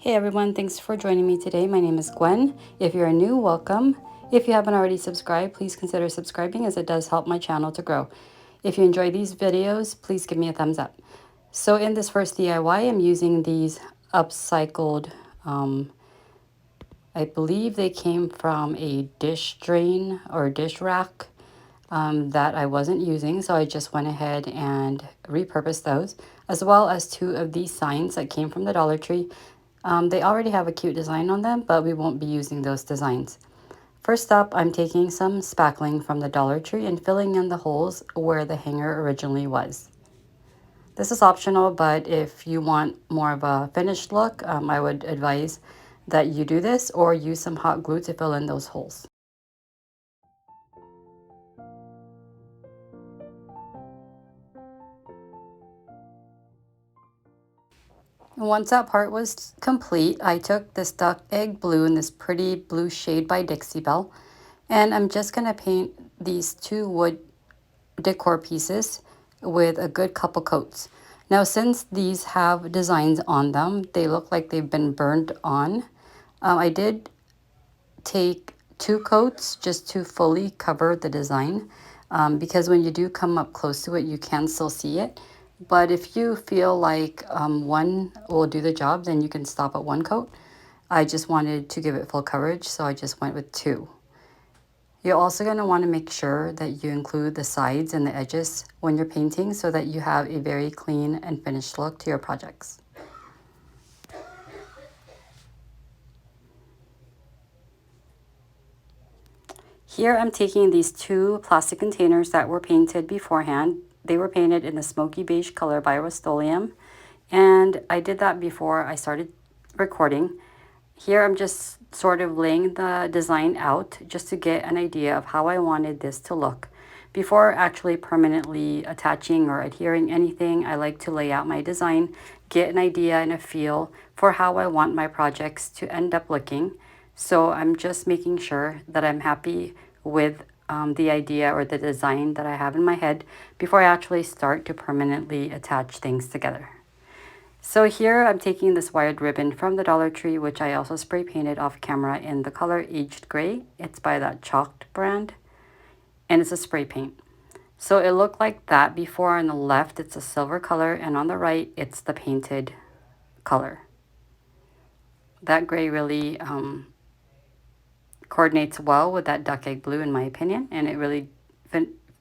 Hey everyone, thanks for joining me today. My name is Gwen. If you're new, welcome. If you haven't already subscribed, please consider subscribing as it does help my channel to grow. If you enjoy these videos, please give me a thumbs up. So in this first DIY, I'm using these upcycled, I believe they came from a dish drain or dish rack that I wasn't using. So I just went ahead and repurposed those, as well as two of these signs that came from the Dollar Tree. They already have a cute design on them, but we won't be using those designs. First up, I'm taking some spackling from the Dollar Tree and filling in the holes where the hanger originally was. This is optional, but if you want more of a finished look, I would advise that you do this or use some hot glue to fill in those holes. Once that part was complete, I took this duck egg blue in this pretty blue shade by Dixie Belle, and I'm just going to paint these two wood decor pieces with a good couple coats. Now, since these have designs on them, they look like they've been burned on. I did take two coats just to fully cover the design because when you do come up close to it, you can still see it. But if you feel like one will do the job, then you can stop at one coat. I just wanted to give it full coverage, so I just went with two. You're also going to want to make sure that you include the sides and the edges when you're painting so that you have a very clean and finished look to your projects. Here I'm taking these two plastic containers that were painted beforehand. They were painted in the smoky beige color by Rust-Oleum, and I did that before I started recording. Here I'm just sort of laying the design out just to get an idea of how I wanted this to look. Before actually permanently attaching or adhering anything, I like to lay out my design, get an idea and a feel for how I want my projects to end up looking. So I'm just making sure that I'm happy with the idea or the design that I have in my head before I actually start to permanently attach things together. So here I'm taking this wired ribbon from the Dollar Tree, which I also spray painted off camera in the color Aged Gray. It's by that Chalked brand, and it's a spray paint. So it looked like that before. On the left, it's a silver color, and on the right, it's the painted color. That gray really coordinates well with that duck egg blue, in my opinion, and it really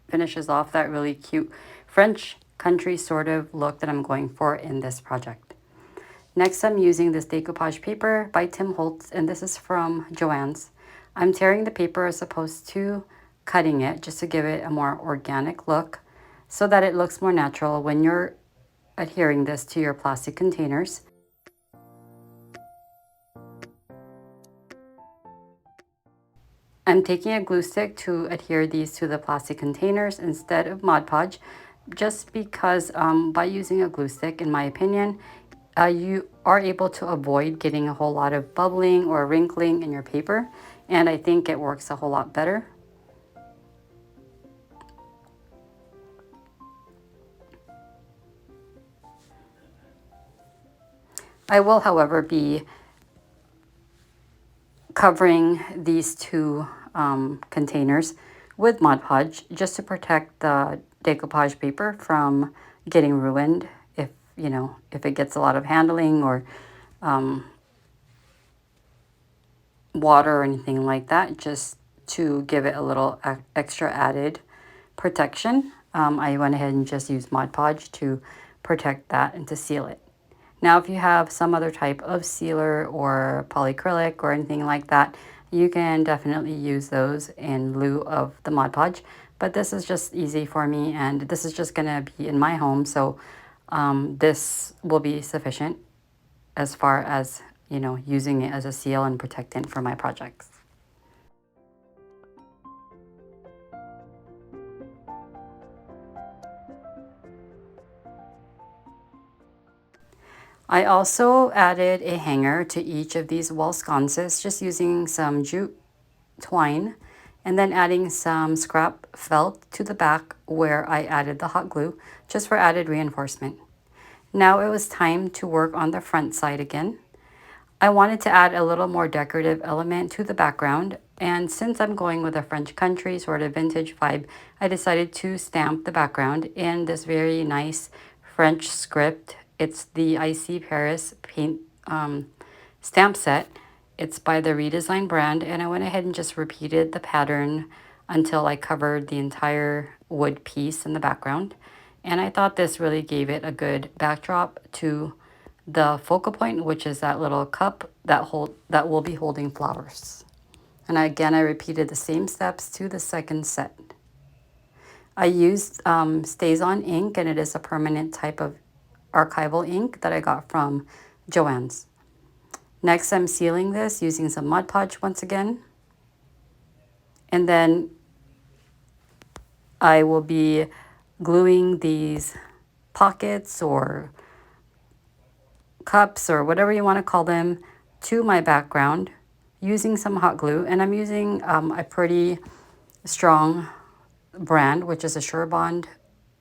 finishes off that really cute French country sort of look that I'm going for in this project. Next, I'm using this decoupage paper by Tim Holtz, and this is from Joann's. I'm tearing the paper as opposed to cutting it just to give it a more organic look so that it looks more natural when you're adhering this to your plastic containers. I'm taking a glue stick to adhere these to the plastic containers instead of Mod Podge, just because by using a glue stick, in my opinion, you are able to avoid getting a whole lot of bubbling or wrinkling in your paper, and I think it works a whole lot better. I will, however, be covering these two containers with Mod Podge just to protect the decoupage paper from getting ruined if if it gets a lot of handling or water or anything like that, just to give it a little extra added protection. I went ahead and just used Mod Podge to protect that and to seal it. Now, if you have some other type of sealer or polyacrylic or anything like that, you can definitely use those in lieu of the Mod Podge. But this is just easy for me, and this is just going to be in my home, so this will be sufficient as far as, using it as a seal and protectant for my projects. I also added a hanger to each of these wall sconces, just using some jute twine and then adding some scrap felt to the back where I added the hot glue, just for added reinforcement. Now it was time to work on the front side again. I wanted to add a little more decorative element to the background, and since I'm going with a French country sort of vintage vibe, I decided to stamp the background in this very nice French script. It's the IC Paris paint stamp set. It's by the Redesign brand, and I went ahead and just repeated the pattern until I covered the entire wood piece in the background. And I thought this really gave it a good backdrop to the focal point, which is that little cup that will be holding flowers. And again, I repeated the same steps to the second set. I used Stays On ink, and it is a permanent type of archival ink that I got from Joann's. Next, I'm sealing this using some Mod Podge once again. And then I will be gluing these pockets or cups or whatever you want to call them to my background using some hot glue. And I'm using a pretty strong brand, which is a Surebond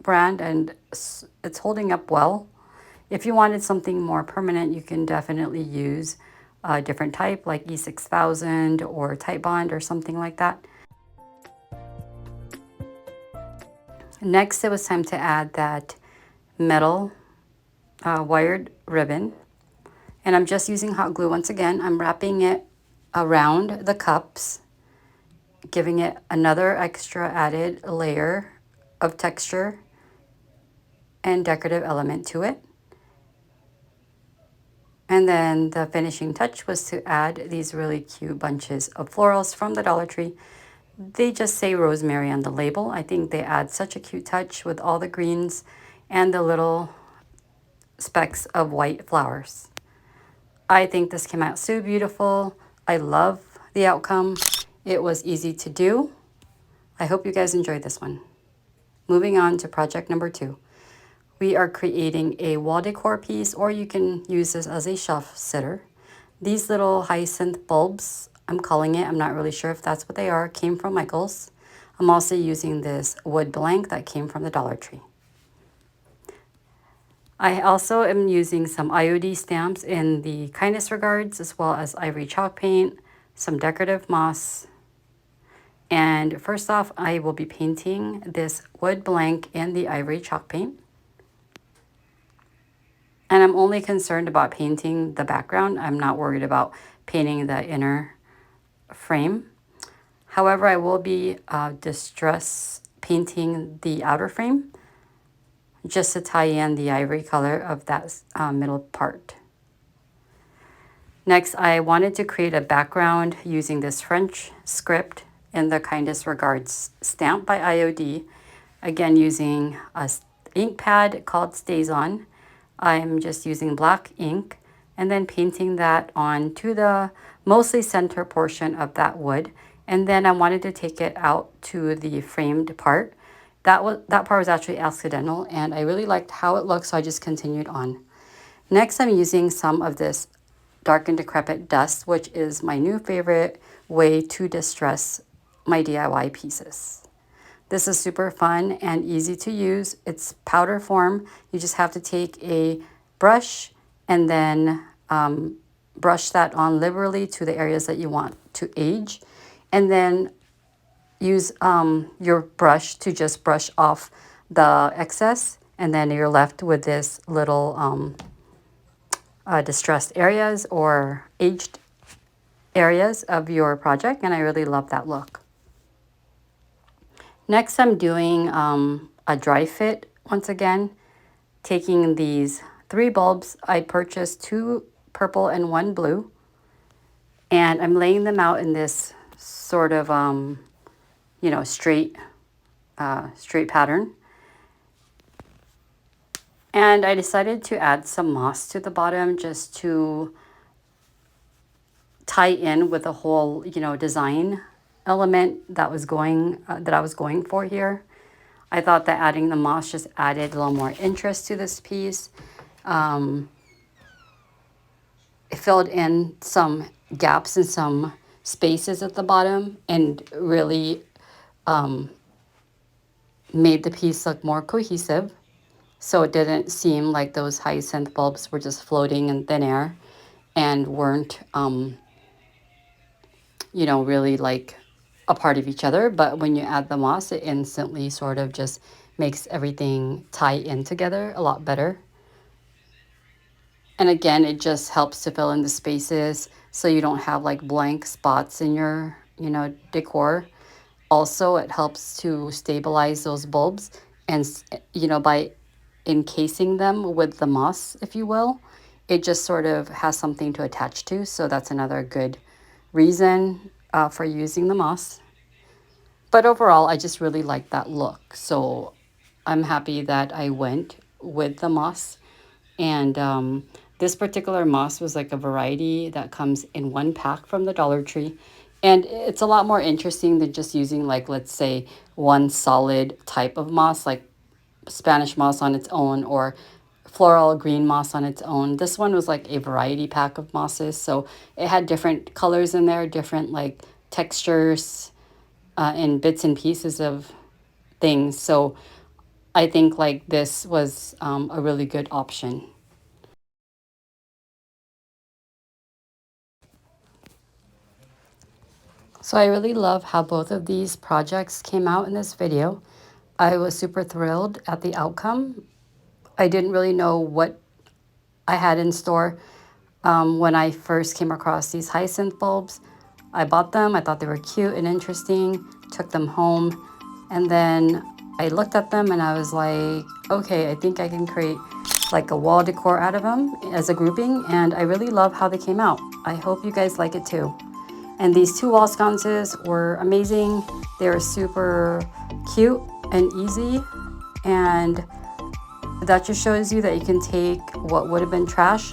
brand, and it's holding up well. If you wanted something more permanent, you can definitely use a different type like E6000 or Titebond or something like that. Next, it was time to add that metal wired ribbon, and I'm just using hot glue once again. I'm wrapping it around the cups, giving it another extra added layer of texture and decorative element to it. And then the finishing touch was to add these really cute bunches of florals from the Dollar Tree. They just say rosemary on the label. I think they add such a cute touch with all the greens and the little specks of white flowers. I think this came out so beautiful. I love the outcome. It was easy to do. I hope you guys enjoyed this one. Moving on to project number 2. We are creating a wall decor piece, or you can use this as a shelf sitter. These little hyacinth bulbs, I'm calling it, I'm not really sure if that's what they are, came from Michael's. I'm also using this wood blank that came from the Dollar Tree. I also am using some IOD stamps in the kindness regards, as well as ivory chalk paint, some decorative moss. And first off, I will be painting this wood blank in the ivory chalk paint. And I'm only concerned about painting the background. I'm not worried about painting the inner frame. However, I will be distress painting the outer frame just to tie in the ivory color of that middle part. Next, I wanted to create a background using this French script in the Kindest Regards stamp by IOD. Again, using a ink pad called Stays On. I'm just using black ink and then painting that on to the mostly center portion of that wood. And then I wanted to take it out to the framed part. That part was actually accidental, and I really liked how it looked, so I just continued on. Next, I'm using some of this Dark and Decrepit dust, which is my new favorite way to distress my DIY pieces. This is super fun and easy to use. It's powder form. You just have to take a brush and then brush that on liberally to the areas that you want to age. And then use your brush to just brush off the excess. And then you're left with this little distressed areas or aged areas of your project. And I really love that look. Next, I'm doing a dry fit once again, taking these 3 bulbs. I purchased 2 purple and 1 blue, and I'm laying them out in this sort of, straight pattern. And I decided to add some moss to the bottom just to tie in with the whole, design element that I was going for here. I thought that adding the moss just added a little more interest to this piece. It filled in some gaps and some spaces at the bottom and really made the piece look more cohesive, so it didn't seem like those hyacinth bulbs were just floating in thin air. and weren't, you know, really like a part of each other. But when you add the moss, it instantly sort of just makes everything tie in together a lot better. And again, it just helps to fill in the spaces so you don't have like blank spots in your, you know, decor. Also, it helps to stabilize those bulbs and, you know, by encasing them with the moss, if you will, it just sort of has something to attach to. So that's another good reason for using the moss. But overall, I just really like that look. So I'm happy that I went with the moss. And this particular moss was like a variety that comes in one pack from the Dollar Tree. And it's a lot more interesting than just using, like, let's say, one solid type of moss, like Spanish moss on its own or floral green moss on its own. This one was like a variety pack of mosses. So it had different colors in there, different like textures and bits and pieces of things. So I think like this was a really good option. So I really love how both of these projects came out in this video. I was super thrilled at the outcome. I didn't really know what I had in store when I first came across these hyacinth bulbs. I bought them. I thought they were cute and interesting, took them home, and then I looked at them and I was like, okay, I think I can create like a wall decor out of them as a grouping, and I really love how they came out. I hope you guys like it too. And these two wall sconces were amazing. They were super cute and easy, and that just shows you that you can take what would have been trash,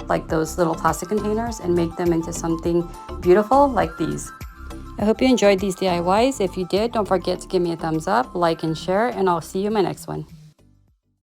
like those little plastic containers, and make them into something beautiful like these. I hope you enjoyed these DIYs. If you did, don't forget to give me a thumbs up, like, and share, and I'll see you in my next one.